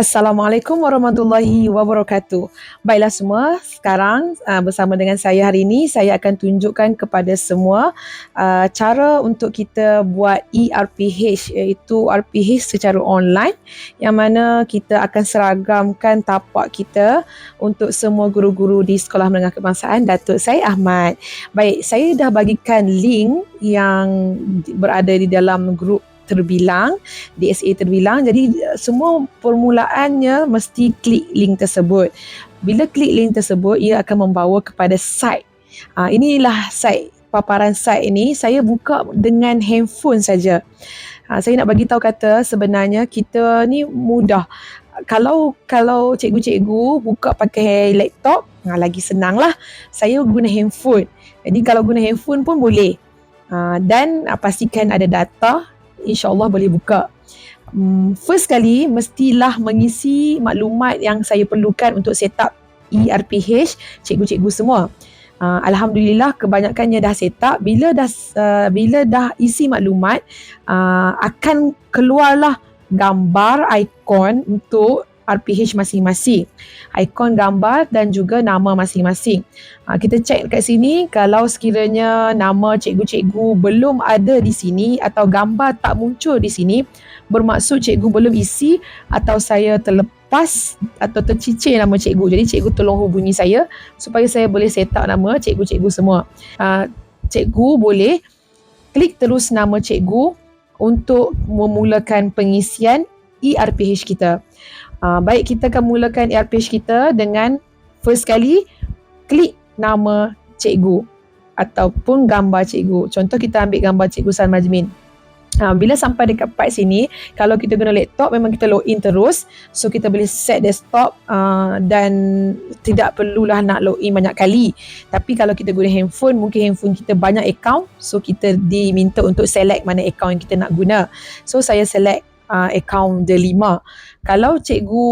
Assalamualaikum warahmatullahi wabarakatuh. Baiklah semua, sekarang bersama dengan saya hari ini, saya akan tunjukkan kepada semua cara untuk kita buat ERPH, iaitu RPH secara online, yang mana kita akan seragamkan tapak kita untuk semua guru-guru di Sekolah Menengah Kebangsaan Datuk Syed Ahmad. Baik, saya dah bagikan link yang berada di dalam grup terbilang, DSA terbilang. Jadi semua permulaannya mesti klik link tersebut. Bila klik link tersebut, ia akan membawa kepada site. Inilah site, paparan site ini. Saya buka dengan handphone saja. Saya nak bagi tahu kata sebenarnya kita ni mudah. Kalau cikgu-cikgu buka pakai laptop, lagi senang lah. Saya guna handphone. Jadi kalau guna handphone pun boleh. Dan pastikan ada data, InsyaAllah boleh buka. First kali, mestilah mengisi maklumat yang saya perlukan untuk set up ERPH cikgu-cikgu semua. Alhamdulillah, kebanyakannya dah set up. Bila dah isi maklumat, akan keluarlah gambar ikon untuk RPH masing-masing. Ikon gambar dan juga nama masing-masing. Kita cek kat sini, kalau sekiranya nama cikgu-cikgu belum ada di sini atau gambar tak muncul di sini, bermaksud cikgu belum isi atau saya terlepas atau tercicir nama cikgu. Jadi cikgu tolong hubungi saya supaya saya boleh set up nama cikgu-cikgu semua. Cikgu boleh klik terus nama cikgu untuk memulakan pengisian ERPH kita. Baik, kita akan mulakan ERPH kita dengan first kali klik nama cikgu ataupun gambar cikgu. Contoh kita ambil gambar cikgu Salma Jmin. Bila sampai dekat part sini, kalau kita guna laptop memang kita login terus. So kita boleh set desktop dan tidak perlulah nak login banyak kali. Tapi kalau kita guna handphone, mungkin handphone kita banyak account. So kita diminta untuk select mana account yang kita nak guna. So saya select account delima. Kalau cikgu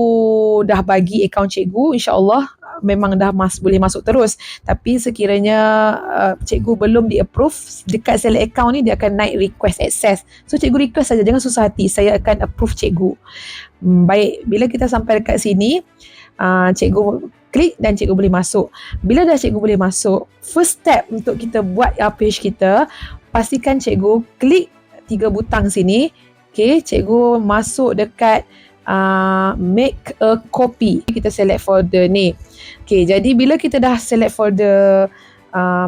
dah bagi account cikgu, insyaAllah memang dah boleh masuk terus. Tapi sekiranya cikgu belum di-approve, dekat select account ni dia akan naik request access. So cikgu request saja, jangan susah hati, saya akan approve cikgu. Baik, bila kita sampai dekat sini, cikgu klik dan cikgu boleh masuk. Bila dah cikgu boleh masuk, first step untuk kita buat page kita, pastikan cikgu klik 3 butang sini. Okay, cikgu masuk dekat make a copy. Kita select folder ni. Okay, jadi bila kita dah select folder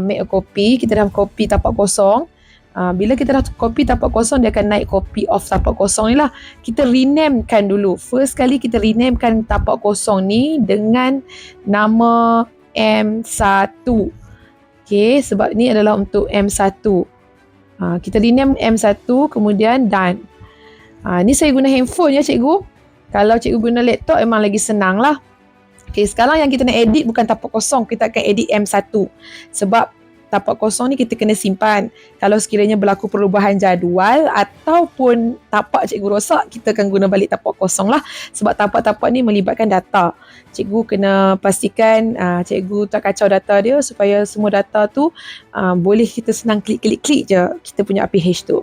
make a copy, kita dah copy tapak kosong. Bila kita dah copy tapak kosong, dia akan naik copy of tapak kosong ni lah. Kita renamekan dulu. First kali kita renamekan tapak kosong ni dengan nama M1. Okay, sebab ni adalah untuk M1. Kita rename M1, kemudian done. Ni saya guna handphone ya cikgu. Kalau cikgu guna laptop memang lagi senang lah. Okay, sekarang yang kita nak edit bukan tapak kosong, kita akan edit M1. Sebab tapak kosong ni kita kena simpan. Kalau sekiranya berlaku perubahan jadual ataupun tapak cikgu rosak, kita akan guna balik tapak kosong lah. Sebab tapak-tapak ni melibatkan data. Cikgu kena pastikan cikgu tak kacau data dia supaya semua data tu boleh kita senang klik-klik-klik je kita punya RPH tu.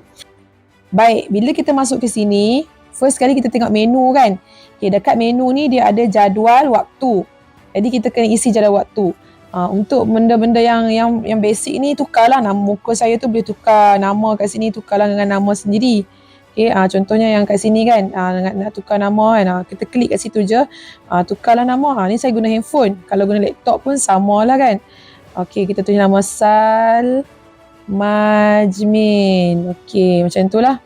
Baik, bila kita masuk ke sini, first kali kita tengok menu kan. Okay, dekat menu ni dia ada jadual waktu. Jadi kita kena isi jadual waktu. Untuk benda-benda yang basic ni, tukarlah nama muka saya tu, boleh tukar nama kat sini, tukarlah dengan nama sendiri. Okay, contohnya yang kat sini kan, nak tukar nama kan, kita klik kat situ je, tukarlah nama. Ni saya guna handphone, kalau guna laptop pun samalah kan. Okay, kita tulis nama Sal Majmin. Okay, macam tu lah.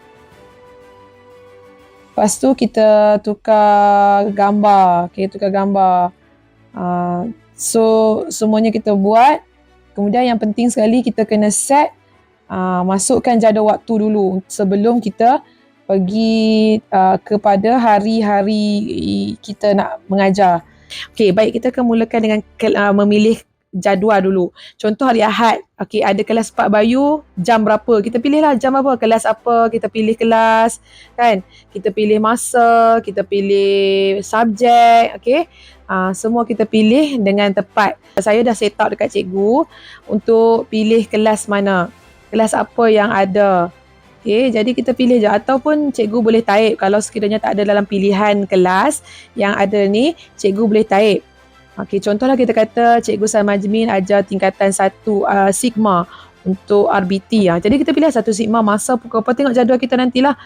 Lepas tu kita tukar gambar. Okay, tukar gambar. So, semuanya kita buat. Kemudian yang penting sekali kita kena set, masukkan jadual waktu dulu sebelum kita pergi kepada hari-hari kita nak mengajar. Okay, baik, kita akan mulakan dengan memilih jadual dulu. Contoh hari Ahad, okay, ada kelas Pak Bayu, jam berapa? Kita pilihlah jam apa, kelas apa, kita pilih kelas, kan? Kita pilih masa, kita pilih subjek, okay? Semua kita pilih dengan tepat. Saya dah set up dekat cikgu untuk pilih kelas mana, kelas apa yang ada. Okay, jadi kita pilih je ataupun cikgu boleh taip kalau sekiranya tak ada dalam pilihan kelas yang ada ni, cikgu boleh taip. Okay, contohlah kita kata Cikgu Samajmin ajar tingkatan 1 Sigma untuk RBT. Jadi kita pilih 1 Sigma masa pukul apa, tengok jadual kita nantilah.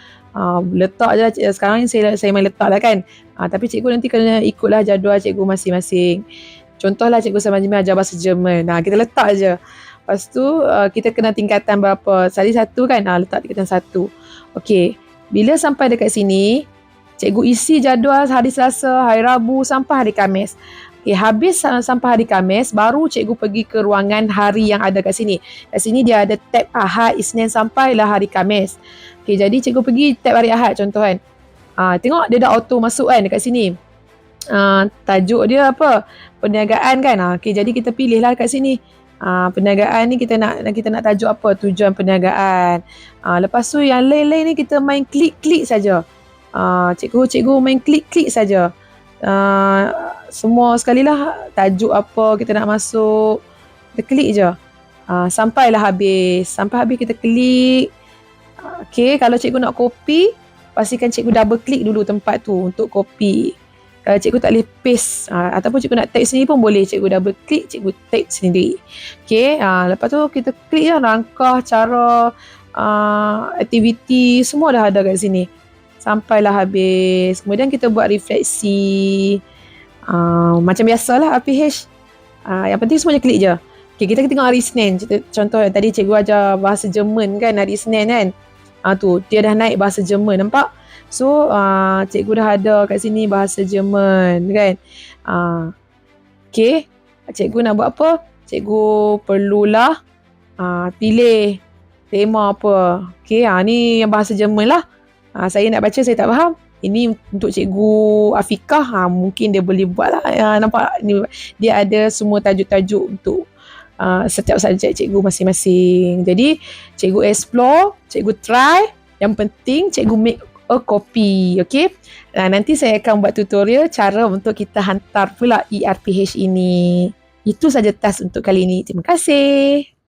Letak je, sekarang ni saya main letak lah kan. Tapi cikgu nanti kena ikutlah jadual cikgu masing-masing. Contohlah Cikgu Samajmin ajar bahasa Jerman. Kita letak je. Lepas tu kita kena tingkatan berapa? Tadi 1 kan? Letak tingkatan 1. Okey. Bila sampai dekat sini, cikgu isi jadual hari Selasa, hari Rabu sampai hari Khamis. Okay, habis sampai hari Khamis, baru cikgu pergi ke ruangan hari yang ada kat sini. Kat sini dia ada tab Ahad, Isnin sampailah hari Khamis. Okay, jadi cikgu pergi tab hari Ahad contoh kan. Tengok dia dah auto masuk kan dekat sini. Tajuk dia apa? Perniagaan kan. Okay, jadi kita pilihlah kat sini. Perniagaan ni kita nak tajuk apa? Tujuan perniagaan. Lepas tu yang lain-lain ni kita main klik-klik saja. Cikgu main klik-klik saja. Semua sekalilah tajuk apa kita nak masuk, kita klik je. Sampailah habis. Sampai habis kita klik. Okay, kalau cikgu nak copy, pastikan cikgu double klik dulu tempat tu untuk copy. Kalau cikgu tak boleh paste ataupun cikgu nak type sendiri pun boleh, cikgu double klik, cikgu type sendiri. Okay, lepas tu kita klik je rangkah, cara, aktiviti, semua dah ada kat sini. Sampailah habis. Kemudian kita buat refleksi. Macam biasalah RPH. Yang penting semuanya klik je. Okay, kita tengok hari Isnin. Contoh tadi cikgu ajar bahasa Jerman kan, hari Isnin kan. Tu, dia dah naik bahasa Jerman, nampak? So, cikgu dah ada kat sini bahasa Jerman kan. Okay, cikgu nak buat apa? Cikgu perlulah pilih tema apa. Okay, ni yang bahasa Jerman lah. Saya nak baca, saya tak faham. Ini untuk cikgu Afikah, mungkin dia boleh buat lah. Nampak? Dia ada semua tajuk-tajuk untuk setiap subjek cikgu masing-masing. Jadi, cikgu explore, cikgu try. Yang penting, cikgu make a copy. Okay? Nanti saya akan buat tutorial cara untuk kita hantar pula ERPH ini. Itu saja task untuk kali ini. Terima kasih.